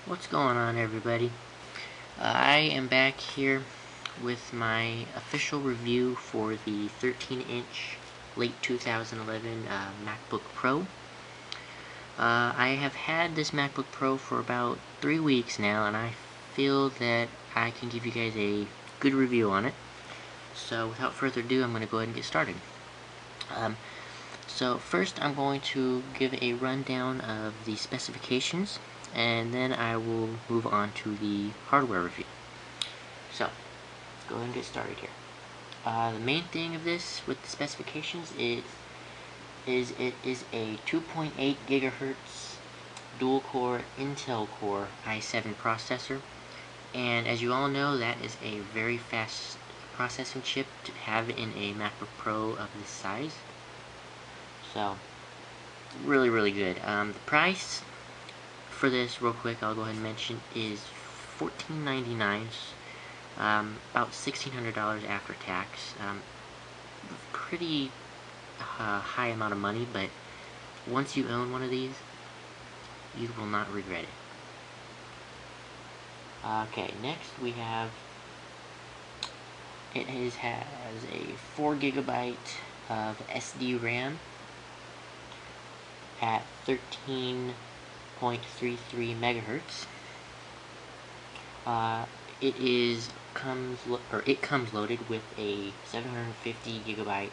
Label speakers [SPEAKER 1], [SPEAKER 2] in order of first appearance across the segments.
[SPEAKER 1] What's going on, everybody? I am back here with my official review for the 13-inch late 2011 MacBook Pro. I have had this MacBook Pro for about 3 weeks now, and I feel that I can give you guys a good review on it. So without further ado, I'm going to go ahead and get started. So first I'm going to give a rundown of the specifications, and then I will move on to the hardware review. So, let's go ahead and get started here. The main thing of this with the specifications is it is a 2.8 gigahertz dual-core Intel Core i7 processor, and as you all know, that is a very fast processing chip to have in a MacBook Pro of this size. So, really good. The price for this, real quick, I'll go ahead and mention, is $14.99, about $1,600 after tax. Pretty high amount of money, but once you own one of these, you will not regret it. Okay, next we have, it has a 4 gigabyte of SD RAM at 13.33 megahertz. It comes loaded with a 750 gigabyte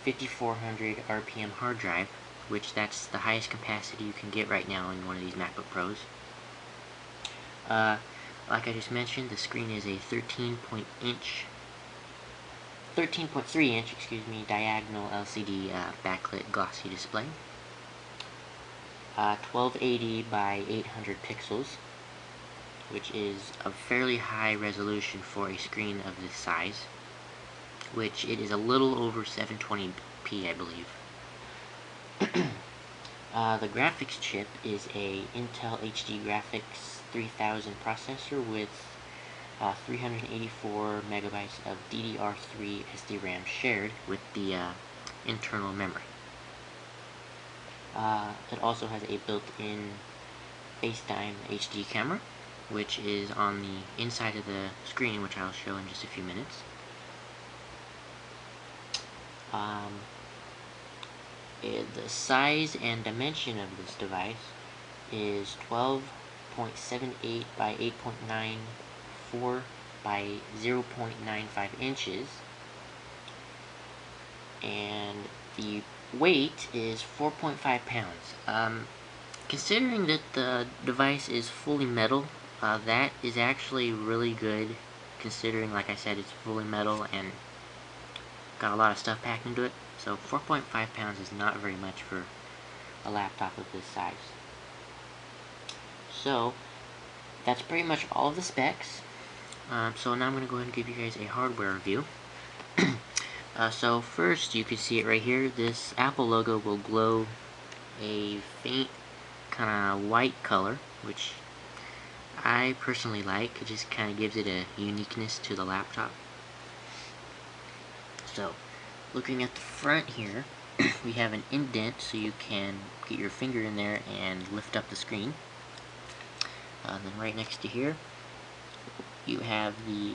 [SPEAKER 1] 5400 RPM hard drive, which that's the highest capacity you can get right now in one of these MacBook Pros. Like I just mentioned, the screen is a 13.3 inch, diagonal LCD backlit glossy display. 1280 by 800 pixels, which is a fairly high resolution for a screen of this size, which it is a little over 720p, I believe. The graphics chip is a Intel HD Graphics 3000 processor with 384 megabytes of DDR3 SD-RAM shared with the internal memory. It also has a built-in FaceTime HD camera, which is on the inside of the screen, which I'll show in just a few minutes. The size and dimension of this device is 12.78 by 8.94 by 0.95 inches, and the weight is 4.5 pounds. Considering that the device is fully metal, that is actually really good, considering, like I said, it's fully metal and got a lot of stuff packed into it. So 4.5 pounds is not very much for a laptop of this size. So that's pretty much all of the specs. So now I'm going to go ahead and give you guys a hardware review. So first, you can see it right here. This Apple logo will glow a faint kind of white color, which I personally like. It just kind of gives it a uniqueness to the laptop. So, looking at the front here, we have an indent so you can get your finger in there and lift up the screen. Then right next to here, you have the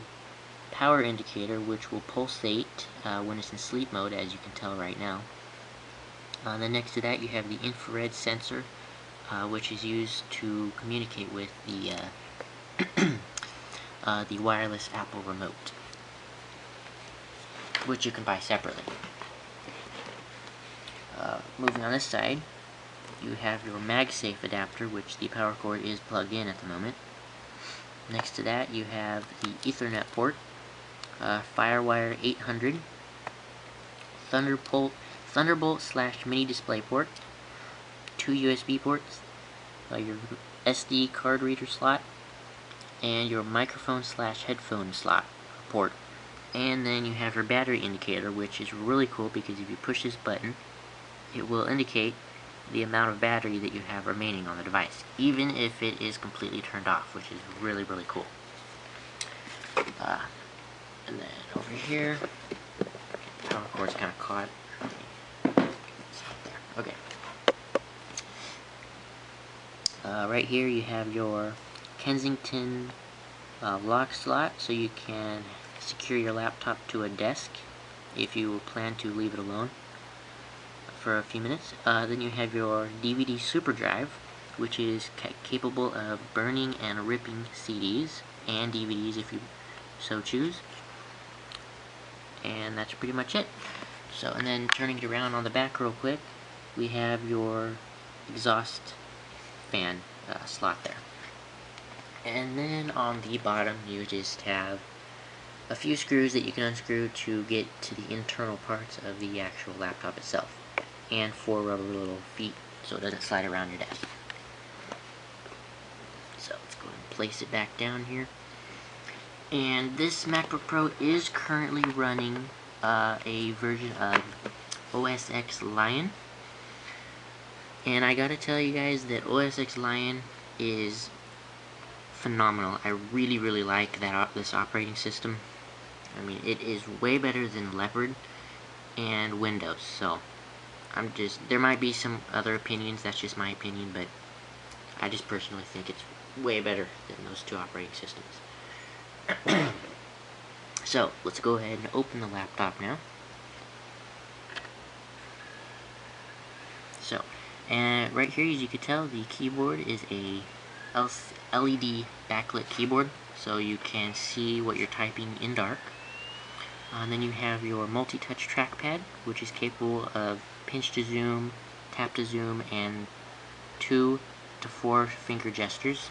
[SPEAKER 1] power indicator, which will pulsate when it's in sleep mode, as you can tell right now. Then next to that, you have the infrared sensor, which is used to communicate with the the wireless Apple remote, which you can buy separately. Moving on this side, you have your MagSafe adapter, which the power cord is plugged in at the moment. Next to that, you have the Ethernet port, FireWire 800, Thunderbolt/mini display port, 2 USB ports, your SD card reader slot, and your microphone/headphone slot port. And then you have your battery indicator, which is really cool because if you push this button, it will indicate the amount of battery that you have remaining on the device, even if it is completely turned off, which is really cool. And then over here, power cord's kind of caught. Okay. Right here you have your Kensington lock slot, so you can secure your laptop to a desk if you plan to leave it alone for a few minutes. Then you have your DVD super drive, which is capable of burning and ripping CDs and DVDs if you so choose. And that's pretty much it. So, and then turning it around on the back real quick, we have your exhaust fan slot there. And then on the bottom, you just have a few screws that you can unscrew to get to the internal parts of the actual laptop itself, and 4 rubber little feet so it doesn't slide around your desk. So let's go ahead and place it back down here. And this MacBook Pro is currently running a version of OS X Lion. And I gotta tell you guys that OS X Lion is phenomenal. I really like this operating system. I mean, it is way better than Leopard and Windows. So there might be some other opinions, that's just my opinion, but I just personally think it's way better than those two operating systems. So let's go ahead and open the laptop now. So, and right here, as you can tell, the keyboard is a LED backlit keyboard, so you can see what you're typing in dark. And then you have your multi-touch trackpad, which is capable of pinch to zoom, tap to zoom, and 2 to 4 finger gestures.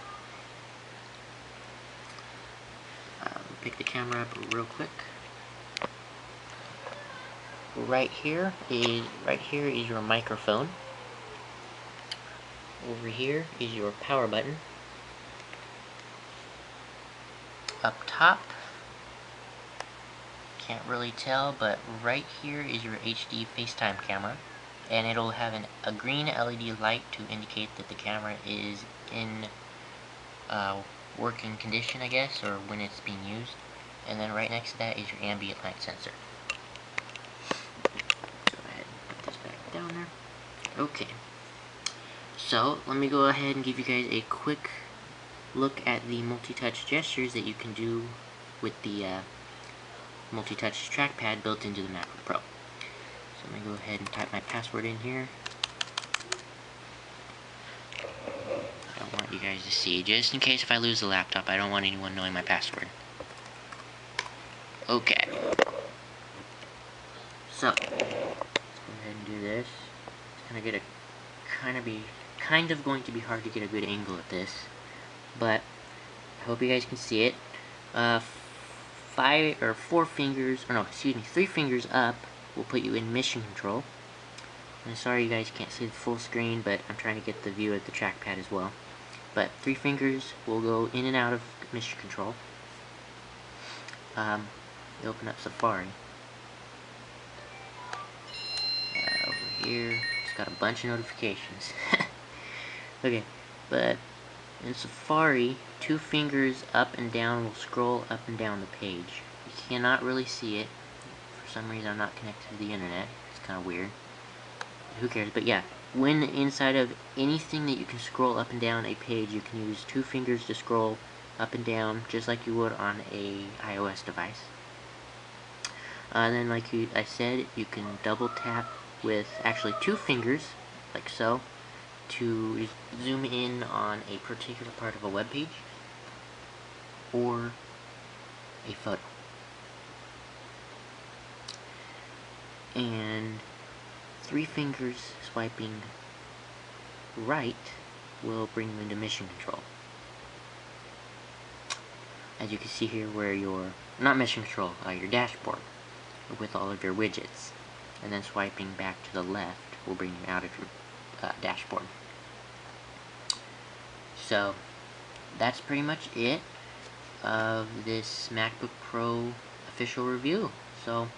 [SPEAKER 1] Pick the camera up real quick. Right here is your microphone. Over here is your power button. Up top, can't really tell, but right here is your HD FaceTime camera, and it'll have a green LED light to indicate that the camera is in working condition, I guess, or when it's being used. And then right next to that is your ambient light sensor. Go ahead and put this back down there. Okay. So, let me go ahead and give you guys a quick look at the multi-touch gestures that you can do with the multi-touch trackpad built into the MacBook Pro. So let me go ahead and type my password in here. I don't want you guys to see, just in case if I lose the laptop, I don't want anyone knowing my password. Okay. So, let's go ahead and do this. It's kind of going to be hard to get a good angle at this, but I hope you guys can see it. 3 fingers up will put you in mission control. I'm sorry you guys can't see the full screen, but I'm trying to get the view of the trackpad as well. But 3 fingers will go in and out of mission control. You open up Safari. Over here, it's got a bunch of notifications. Okay, but in Safari, 2 fingers up and down will scroll up and down the page. You cannot really see it. For some reason, I'm not connected to the internet. It's kind of weird. Who cares? But yeah, when inside of anything that you can scroll up and down a page, you can use 2 fingers to scroll up and down, just like you would on a iOS device. Then, like I said, you can double tap with actually 2 fingers, like so, to zoom in on a particular part of a web page or a photo. And 3 fingers swiping right will bring you into mission control. As you can see here, where not mission control, your dashboard with all of your widgets, and then swiping back to the left will bring you out of your dashboard. So that's pretty much it of this MacBook Pro official review. So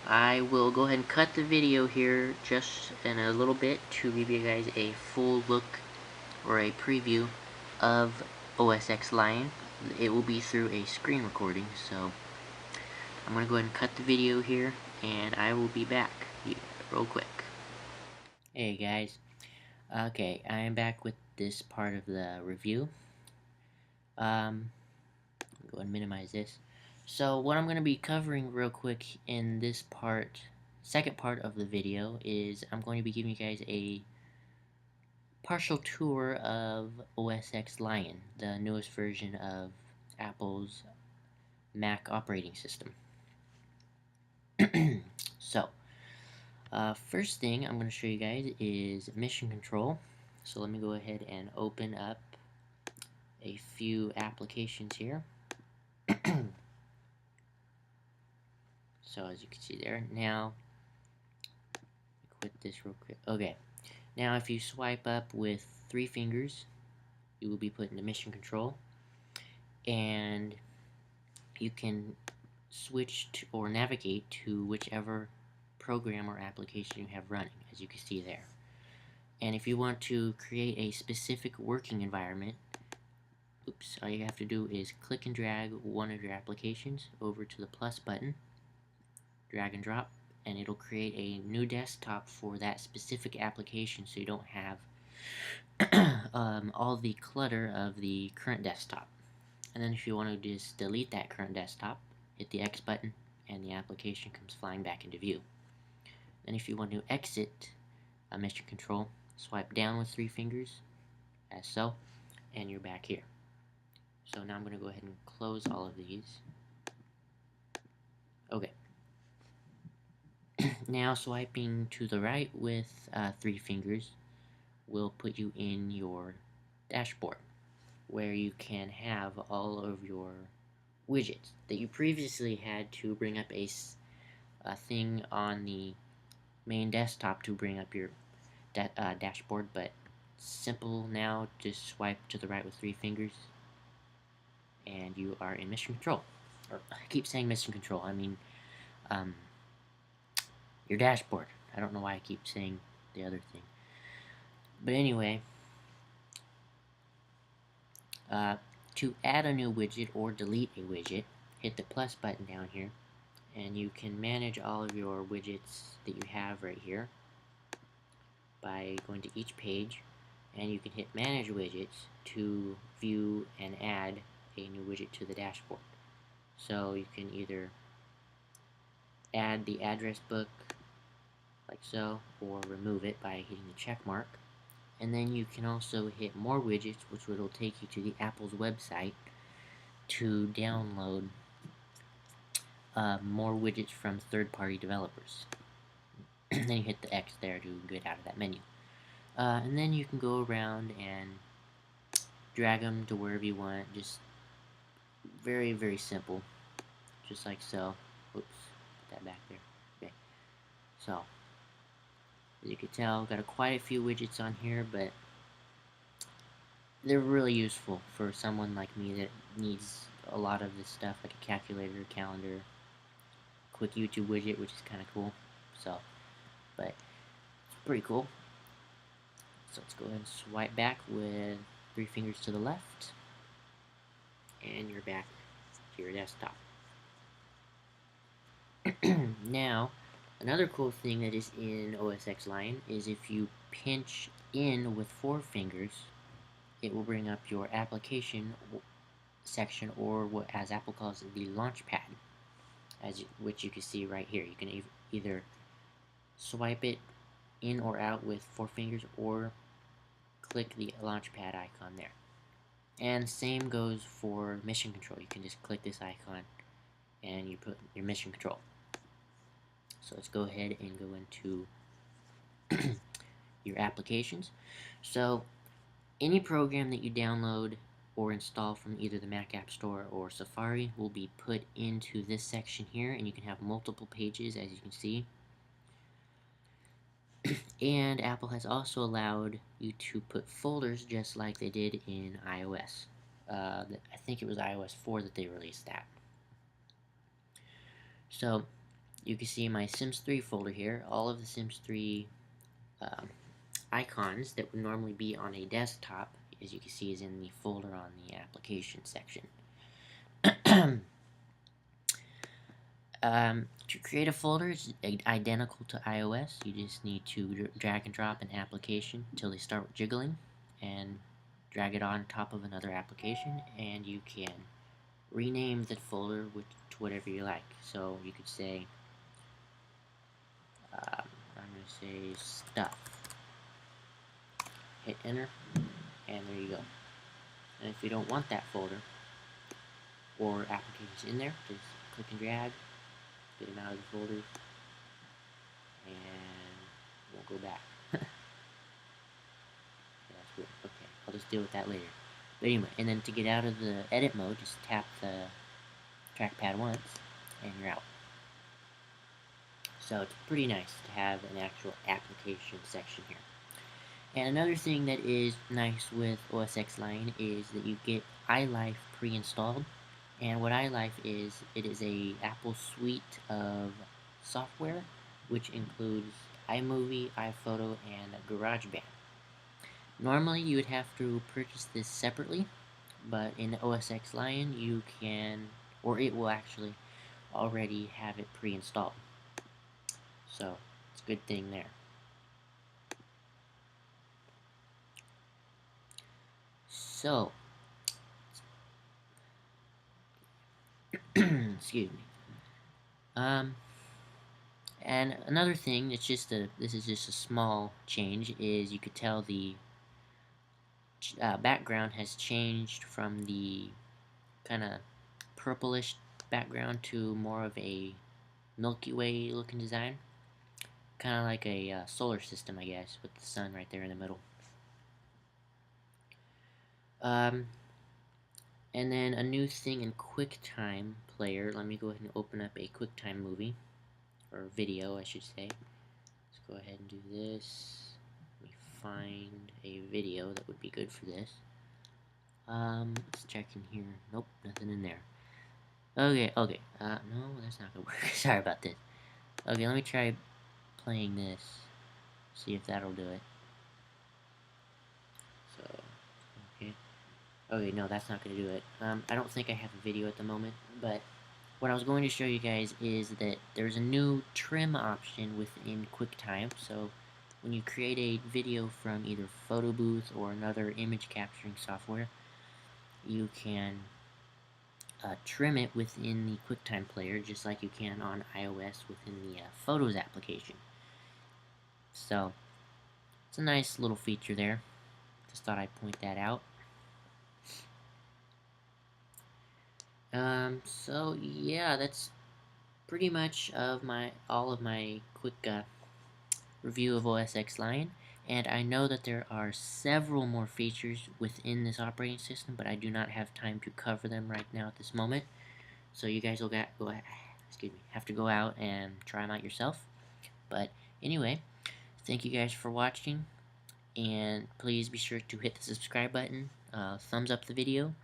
[SPEAKER 1] I will go ahead and cut the video here just in a little bit to give you guys a full look or a preview of OS X Lion. It will be through a screen recording, so I'm going to go ahead and cut the video here, and I will be back real quick. Hey guys, Okay, I am back with this part of the review. Go and minimize this. So what I'm going to be covering real quick in this part, second part of the video, is I'm going to be giving you guys a partial tour of OS X Lion, the newest version of Apple's Mac operating system. So, first thing I'm going to show you guys is mission control. So let me go ahead and open up a few applications here. So as you can see there, now quit this real quick. Okay, now if you swipe up with 3 fingers, you will be put into mission control, and you can switch to, or navigate to whichever program or application you have running, as you can see there. And if you want to create a specific working environment, all you have to do is click and drag one of your applications over to the plus button, drag and drop, and it'll create a new desktop for that specific application, so you don't have all the clutter of the current desktop. And then if you want to just delete that current desktop, hit the X button and the application comes flying back into view. Then if you want to exit mission control, swipe down with 3 fingers, as so, and you're back here. So now I'm going to go ahead and close all of these. Okay. Now swiping to the right with 3 fingers will put you in your dashboard, where you can have all of your widgets that you previously had to bring up a thing on the main desktop to bring up your dashboard, but simple now. Just swipe to the right with 3 fingers and you are in mission control. Or I keep saying mission control, I mean your dashboard. I don't know why I keep saying the other thing. But anyway, to add a new widget or delete a widget, hit the plus button down here, and you can manage all of your widgets that you have right here by going to each page, and you can hit manage widgets to view and add a new widget to the dashboard. So you can either add the address book like so, or remove it by hitting the check mark. And then you can also hit more widgets, which will take you to the Apple's website to download more widgets from third-party developers. Then you hit the X there to get out of that menu. And then you can go around and drag them to wherever you want. Just very, very simple. Just like so. Oops, put that back there. Okay. So, as you can tell, got quite a few widgets on here, but they're really useful for someone like me that needs a lot of this stuff, like a calculator, calendar, quick YouTube widget, which is kind of cool. So, but it's pretty cool. So let's go ahead and swipe back with 3 fingers to the left, and you're back to your desktop. Now, another cool thing that is in OS X Lion is if you pinch in with 4 fingers, it will bring up your application section, or what as Apple calls it, the Launchpad, which you can see right here. You can either swipe it in or out with 4 fingers, or click the Launchpad icon there. And same goes for mission control. You can just click this icon and you put your mission control. So let's go ahead and go into your applications. So any program that you download or install from either the Mac App Store or Safari will be put into this section here, and you can have multiple pages, as you can see. And Apple has also allowed you to put folders just like they did in iOS. I think it was iOS 4 that they released that. So you can see my Sims 3 folder here. All of the Sims 3 icons that would normally be on a desktop, as you can see, is in the folder on the application section. To create a folder, it's identical to iOS. You just need to drag and drop an application until they start jiggling, and drag it on top of another application, and you can rename the folder to whatever you like. So you could say, I'm going to say stuff. Hit enter, and there you go. And if you don't want that folder or applications in there, just click and drag, get them out of the folder, and won't go back. Yeah, that's weird. Okay, I'll just deal with that later. But anyway, and then to get out of the edit mode, just tap the trackpad once, and you're out. So it's pretty nice to have an actual application section here. And another thing that is nice with OS X Lion is that you get iLife pre-installed. And what iLife is, it is a Apple suite of software, which includes iMovie, iPhoto, and GarageBand. Normally you would have to purchase this separately, but in OS X Lion you can, or it will actually already have it pre-installed. So it's a good thing there. So, excuse me. And another thing, this is just a small change, is you could tell the background has changed from the kind of purplish background to more of a Milky Way looking design. Kind of like a solar system, I guess, with the sun right there in the middle. And then a new thing in QuickTime Player. Let me go ahead and open up a QuickTime movie, or video, I should say. Let's go ahead and do this. Let me find a video that would be good for this. Let's check in here. Nope, nothing in there. Okay. No, that's not gonna work. Sorry about this. Okay, let me try playing this. See if that'll do it. So, okay. Okay, no, that's not gonna do it. I don't think I have a video at the moment, but what I was going to show you guys is that there's a new trim option within QuickTime. So when you create a video from either Photo Booth or another image capturing software, you can trim it within the QuickTime player, just like you can on iOS within the Photos application. So it's a nice little feature there. Just thought I'd point that out. So yeah, that's pretty much all of my quick review of OS X Lion. And I know that there are several more features within this operating system, but I do not have time to cover them right now at this moment. So you guys will have to go out and try them out yourself. But anyway, thank you guys for watching, and please be sure to hit the subscribe button, thumbs up the video,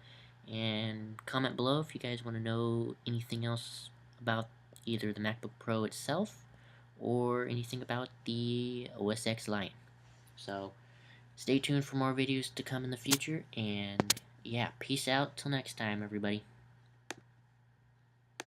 [SPEAKER 1] and comment below if you guys want to know anything else about either the MacBook Pro itself or anything about the OS X Lion. So stay tuned for more videos to come in the future, and yeah, peace out till next time, everybody.